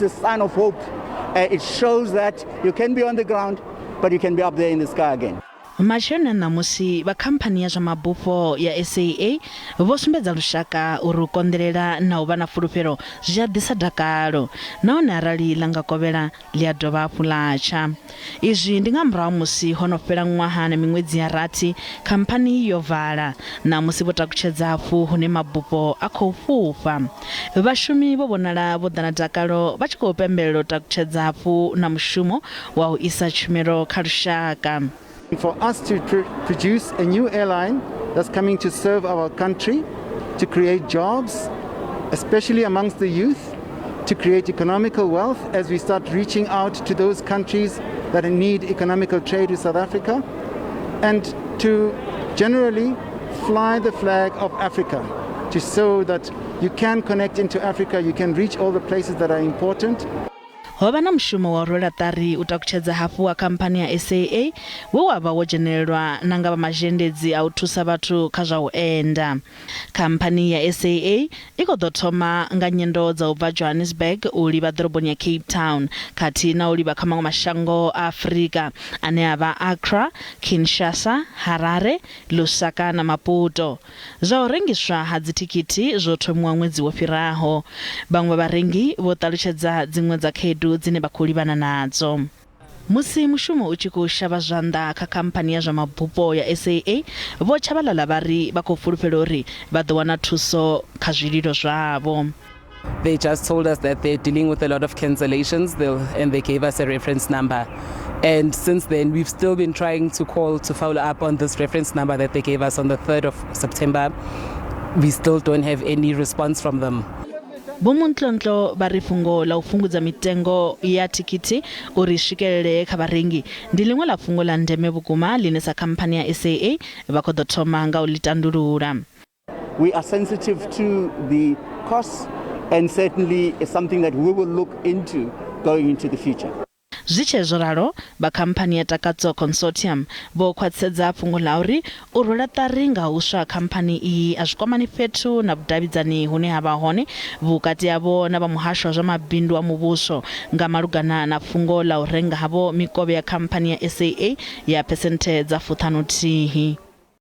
is a sign of hope. It shows that you can be on the ground, but you can be up there in the sky again. Mashona namusi ba khamphani ya zwa Bufho ya SAA vho sumbedza lushaka uri kondelela na u vha na fulufhelo zwi a ḓisa dakalo nahone arali langa kovhela ḽi a dovha hafhu ḽatsha. Izwi ndi nga murahu musi hono fhela nwaha na miṅwedzi ya rathi khamphani yo vala na musi vho takutshedza hafhu hune mabufho a khou fhufha. Vhashumi vho vhonala vho ḓa na dakalo vha tshi khou pembelela u takutshedza hafhu na mushumo wa u isa tshumelo kha lushaka. For us to produce a new airline that's coming to serve our country, to create jobs, especially amongst the youth, to create economical wealth as we start reaching out to those countries that need economical trade with South Africa, and to generally fly the flag of Africa to show that you can connect into Africa, you can reach all the places that are important. Hovha na mushumo wa rwela tari u takutshedza hafhu wa khamphani ya SAA we wa vha wo dzhenelelwa na nga vha mazhendedzi a u thusa vhathu kha zwa u enda. Khamphani ya SAA i khou ḓo thoma nga nyendo dza u bva Johannesburg u livha ḓoroboni ya Cape Town khathihi na u livha kha maṅwe mashango a Afrika ane a vha Accra, Kinshasa, Harare, Lusaka na Maputo. Zwa u rengiswa ha dzithikhithi zwo thomiwa ṅwedzi wo fhiraho. Vhaṅwe vharengi vho ṱalutshedza dziṅwe dza khaedu dzine vha khou livhana nadzo. Musi mushumo u tshi khou shavha zwanḓa kha khamphani ya zwa mabufho ya SAA vho tshavhalala vhari vha khou fulufhela uri vha ḓo wana thuso kha zwililo zwavho. They just told us that they're dealing with a lot of cancellations and they gave us a reference number. And since then, we've still been trying to call to follow up on this reference number that they gave us on the 3rd of September. We still don't have any response from them. Bomuntlontlho ba ri fungo la u fhungudza mitengo ya thikhithi uri swikelele kha vharengi ndi ḽiṅwe ḽa fungo ḽa ndeme vhukuma ḽine sa khamphani ya SAA vha khou ḓo thoma nga u ḽi tandulula. We are sensitive to the costs, and certainly it's something that we will look into going into the future. Zwi tshe zwo ralo ba khamphani ya Takatso Consortium vho khwaṱhisedza fhungo ḽa uri u rwela ṱari nga huswa khamphani iyi a zwi kwamani fhethu na vhudavhidzani hune ha vha hone vhukati havho na vha muhasho wa zwa mabindu wa muvhuso nga malugana na fhungo ḽa u renga havho mikovhe ya khamphani ya SAA ya phesenthe dza 50.